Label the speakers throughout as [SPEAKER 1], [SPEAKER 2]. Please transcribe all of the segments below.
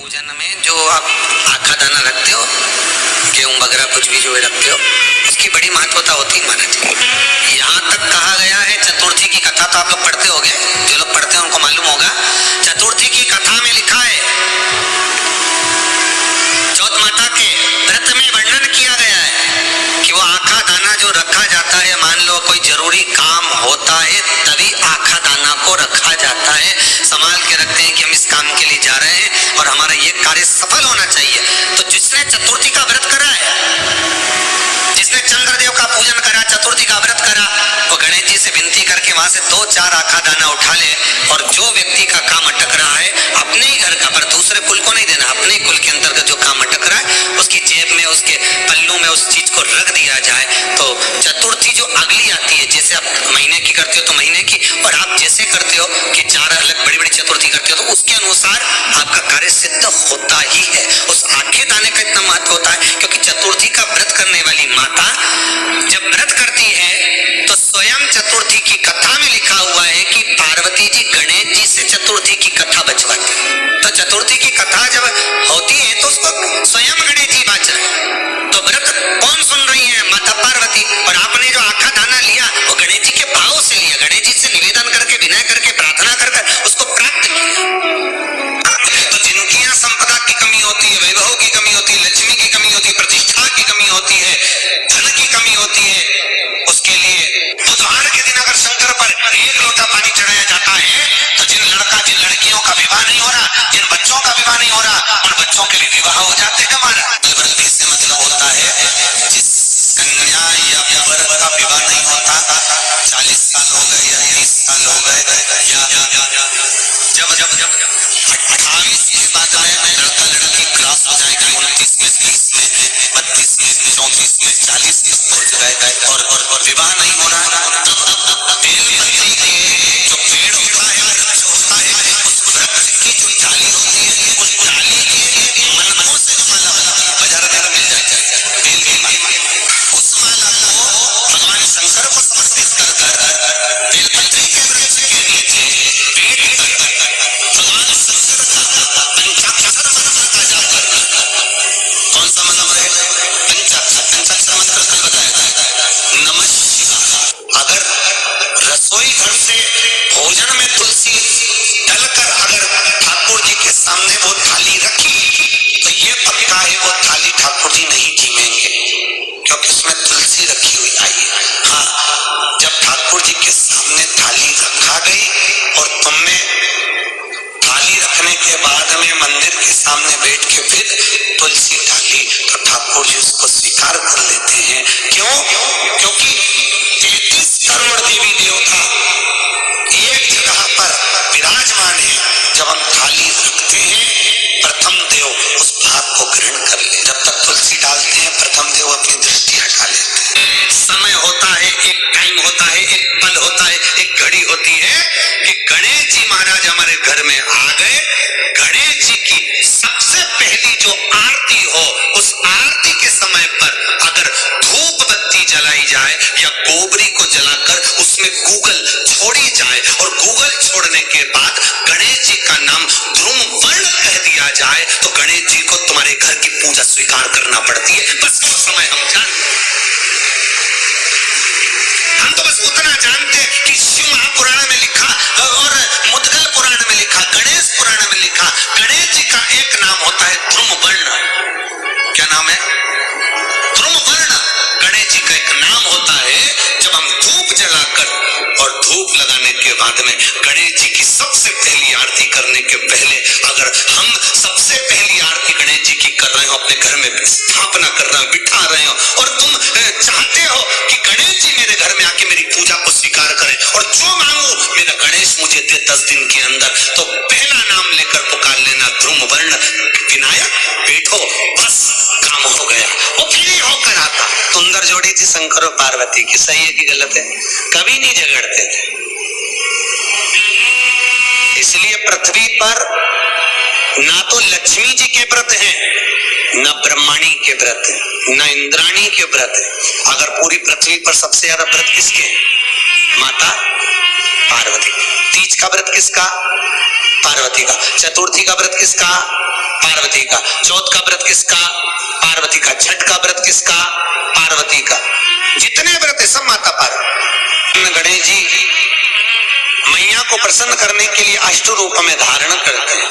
[SPEAKER 1] पूजन में जो आप आखा दाना रखते हो, गेहूं वगैरह कुछ भी जो रखते हो, उसकी बड़ी महत्वता होती है महाराज। यहाँ तक कहा गया है, चतुर्थी की कथा तो आप लोग पढ़ते होंगे, जो लोग पढ़ते हैं उनको मालूम होगा। चतुर्थी की कथा में लिखा है, चौथ माता के व्रत में वर्णन किया गया है कि वो आखा दाना जो रखा जाता है, मान लो कोई जरूरी काम होता है तभी आखा दाना को रखा जाता है, संभाल के रखते हैं कि हम इस काम के लिए जा रहे हैं और हमारा ये कार्य सफल होना चाहिए। तो जिसने चतुर्थी का व्रत करा है, जिसने चंद्रदेव का पूजन करा, चतुर्थी का व्रत करा, वो गणेश जी से विनती करके वहां से 2-4 आखा दाना उठा ले और जो व्यक्ति का काम अटक रहा है अपने ही घर का, पर दूसरे कुल को नहीं देना, अपने कुल के अंतर्गत जो काम अटक रहा है उसकी जेब में, उसके पल्लू में उस चीज को रख दिया जाए। तो चतुर्थी जो अगली आती है, जैसे आप महीने की करते हो तो महीने की, और आप जैसे करते हो कि 4 अलग बड़ी बड़ी चतुर्थी करते हो तो उसके अनुसार आपका कार्य सिद्ध होता ही है। उस आखे दाने का इतना महत्व होता है क्योंकि चतुर्थी का व्रत करने वाली माता जब व्रत करती है तो स्वयं चतुर्थी की कथा में लिखा हुआ है कि पार्वती जी गणेश जी से चतुर्थी की कथा बचवाती। तो चतुर्थी की कथा जब होती है तो उसको स्वयं गणेश जी बाच रहे, तो व्रत कौन सुन रही है? माता पार्वती। और आपने जो आखा दाना लिया वो गणेश जी के भाव से लिया, गणेश जी से निवेदन करके, विनय करके, प्रार्थना कर उसको प्राप्त किया। तो जिनकी यहाँ संपदा की कमी होती है, वैभव की कमी होती है, लक्ष्मी की कमी होती है, प्रतिष्ठा की कमी होती है, धन की कमी होती है, उसके लिए बुधवार के दिन अगर शंकर पर 1 लोटा पानी चढ़ाया जाता है तो जिन लड़कियों का विवाह नहीं हो रहा, जिन बच्चों का विवाह नहीं हो रहा, उन बच्चों के लिए विवाह हो जाते हैं। हमारा बलवृद्धि से मतलब होता है जिस कन्या या वर का विवाह नहीं होता, 40 साल हो गए या 30 साल हो गए, या जब 28 के बाद में लड़का लड़की क्रॉस हो जाएगा, 29 में, 30 में, 32 में, 34 में, 40 तक पहुंच गए और विवाह नहीं हो रहा, तब बेलपत्री के जो पेड़ होता है, वृक्ष होता है, उस वृक्ष की जो डाली होती है, उस डाली के मनमों से जो माला बाजार में मिल जाती है, बेल की माला, उस माला को भगवान शंकर को समर्पित कर बेलपत्री के वृक्ष के नीचे पेट भगवान शंकर का पंचाक्षर मंत्र का जाप करना। कौन सा मंत्र है? पंचाक्षर मंत्र कल बताया, नमः शिवाय। अगर रसोई घर से भोजन में तुलसी डलकर अगर ठाकुर जी के सामने वो थाली रखी तो ये पक्का है वो थाली ठाकुर जी नहीं जीमेंगे क्योंकि उसमें तुलसी रखी हुई आई है। हाँ, जब ठाकुर जी के सामने थाली रखा गई और तुमने थाली रखने के बाद में मंदिर के सामने बैठ के फिर तुलसी डाली तो ठाकुर जी उसको स्वीकार कर लेते हैं। क्यों? क्योंकि 33 करोड़ देवी देवता एक जगह पर विराजमान है। जब हम थाली रखते हैं प्रथम देव उस भाग को ग्रहण कर ले। जब तक तुलसी डालते हैं प्रथम देव अपनी दृष्टि हटा लेते हैं। समय होता है, एक टाइम होता है, एक पल होता है, एक घड़ी होती है कि गणेश जी महाराज हमारे घर में आ गए। गणेश जी की सबसे पहली जो आरती हो, उस आरती के समय पर अगर धूप बत्ती जलाई जाए या गोबरी को जलाकर उसमें गूगल छोड़ी जाए और गूगल छोड़ने के बाद गणेश जी का नाम ध्रुम वर्ण कह दिया जाए तो गणेश जी को तुम्हारे घर की पूजा स्वीकार करना पड़ती है। बस वो समय हम जानते, हम तो बस उतना जानते हैं कि शिव महापुराण में लिखा और मुद्गल पुराण में लिखा, गणेश पुराण में लिखा, गणेश जी का एक नाम होता है ध्रुम वर्ण। क्या नाम है? ध्रुम वर्ण। गणेश जी का एक नाम होता है। जब हम धूप जलाकर और धूप लगाने के बाद में गणेश जी की सबसे पहली आरती करने के पहले अगर हम सबसे पहली आरती गणेश जी की कर रहे हो, अपने घर में स्थापना कर रहे हो, बिठा रहे हो और तुम चाहते हो कि गणेश जी मेरे घर में आके मेरी पूजा को स्वीकार करें और जो मांगू मेरा गणेश मुझे दे 10 दिन के अंदर, तो पहला नाम लेकर पुकार लेना ध्रुम वर्ण विनायक, बैठो, बस काम हो गया। वो फ्री होकर आता। सुंदर जोड़ी थी शंकर और पार्वती की, सही है कि गलत है? कभी नहीं झगड़ते थे। इसलिए पृथ्वी पर ना तो लक्ष्मी जी के व्रत हैं, ना ब्रह्माणी के व्रत है, ना इंद्राणी के व्रत है। अगर पूरी पृथ्वी पर सबसे ज्यादा व्रत किसके हैं? माता पार्वती। तीज का व्रत किसका? पार्वती का। चतुर्थी का व्रत किसका? पार्वती का। चौथ का व्रत किसका? पार्वती का। छठ का व्रत किसका? पार्वती का। जितने व्रत है सब माता पार्वती। गणेश जी मैया को प्रसन्न करने के लिए अष्ट रूप में धारण करते हैं।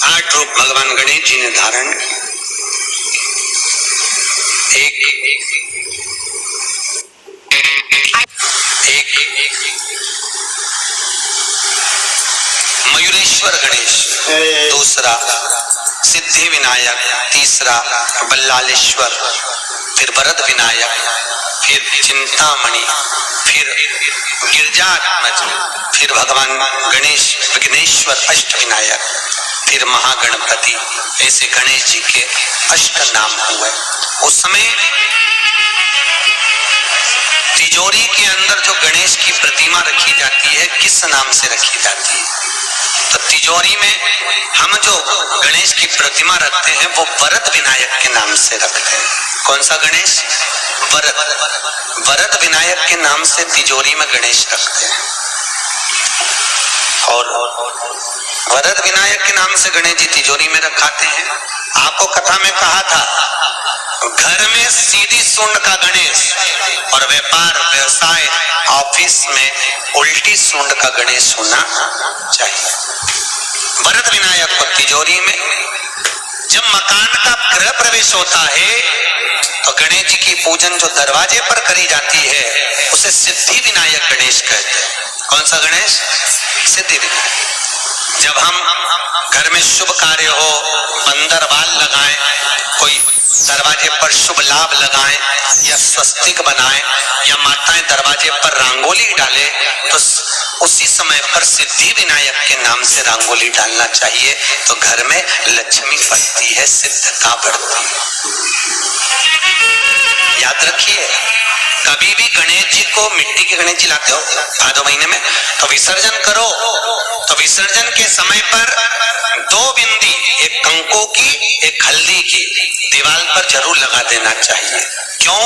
[SPEAKER 1] 8 रूप भगवान गणेश जी ने धारण किए। एक मयूरेश्वर गणेश, दूसरा सिद्धि विनायक, तीसरा बल्लालेश्वर, फिर वरद विनायक, फिर चिंतामणि, फिर गिरजात्मज, फिर भगवान गणेश विघ्नेश्वर अष्ट विनायक, फिर महागणपति। ऐसे गणेश जी के अष्ट नाम हुए। उस समय तिजोरी के अंदर जो गणेश की प्रतिमा रखी जाती है किस नाम से रखी जाती है? तो तिजोरी में हम जो गणेश की प्रतिमा रखते हैं वो वरद विनायक के नाम से रखते हैं। कौन सा गणेश? वरद विनायक के नाम से तिजोरी में गणेश रखते हैं। और वरद विनायक के नाम से गणेश जी तिजोरी में रखाते हैं। आपको कथा में कहा था घर में सीधी सूंड का गणेश और व्यापार व्यवसाय ऑफिस में उल्टी सूंड का गणेश होना चाहिए। वरद विनायक को तिजोरी में। जब मकान का गृह प्रवेश होता है तो गणेश जी की पूजन जो दरवाजे पर करी जाती है उसे सिद्धि विनायक गणेश कहते हैं। कौन सा गणेश? सिद्धि विनायक। जब हम घर में शुभ कार्य हो, बंदर बाल लगाएं, कोई दरवाजे पर शुभ लाभ लगाएं या स्वस्तिक बनाएं या माताएं दरवाजे पर रंगोली डालें तो उसी समय पर सिद्धि विनायक के नाम से रंगोली डालना चाहिए। तो घर में लक्ष्मी बढ़ती है, सिद्धता बढ़ती है। याद रखिए, कभी भी गणेश जी को, मिट्टी के गणेश जी लाते हो भादो महीने में, तो विसर्जन करो तो विसर्जन के समय पर 2 बिंदी, एक कंको की एक हल्दी की, दीवार पर जरूर लगा देना चाहिए। क्यों?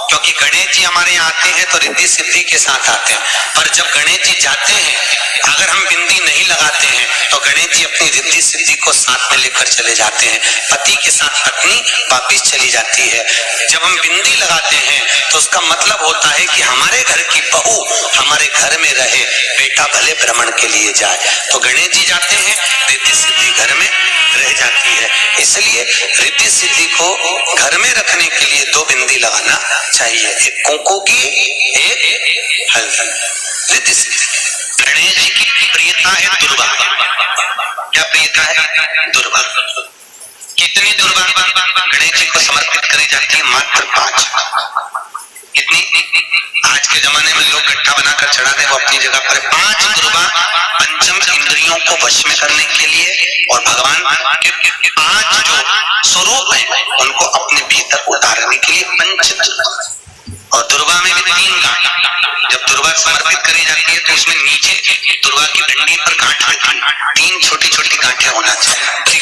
[SPEAKER 1] क्योंकि गणेश जी हमारे यहाँ आते हैं तो रिद्धि सिद्धि के साथ आते हैं, पर जब गणेश जी जाते हैं अगर हम बिंदी नहीं लगाते हैं तो गणेश जी अपनी रिद्धि सिद्धि को साथ में लेकर चले जाते हैं। पति के साथ पत्नी वापिस चली जाती है। जब हम बिंदी लगाते हैं तो उसका मतलब होता है कि हमारे घर की बहू हमारे घर में रहे, बेटा भले भ्रमण के लिए जाए। तो गणेश जी जाते हैं, रिद्धि सिद्धि घर में रह जाती है। इसलिए रिद्धि सिद्धि को घर में रखने के लिए 2 बिंदी लगाना चाहिए, एक कुंकू की, एक हल्दी। रिद्धि सिद्धि। गणेश जी की प्रियता है दुर्वा। क्या प्रियता है? दुर्वा। कितनी दुर्वा गणेश जी को समर्पित करी जाती है? मात्र 5। कितनी? आज के जमाने में लोग गट्ठा बनाकर चढ़ा दे, वो अपनी जगह पर 5 दुर्वा पंचम इंद्रियों को वश में करने के लिए और भगवान के 5 जो स्वरूप है उनको अपने भीतर उतारने के लिए पंच। और दुर्वा में भी 3 गांठ। जब दुर्वा समर्पित करी जाती है तो उसमें नीचे दुर्वा की डंडी पर गांठ होती है, 3 छोटी छोटी गांठें होना चाहिए।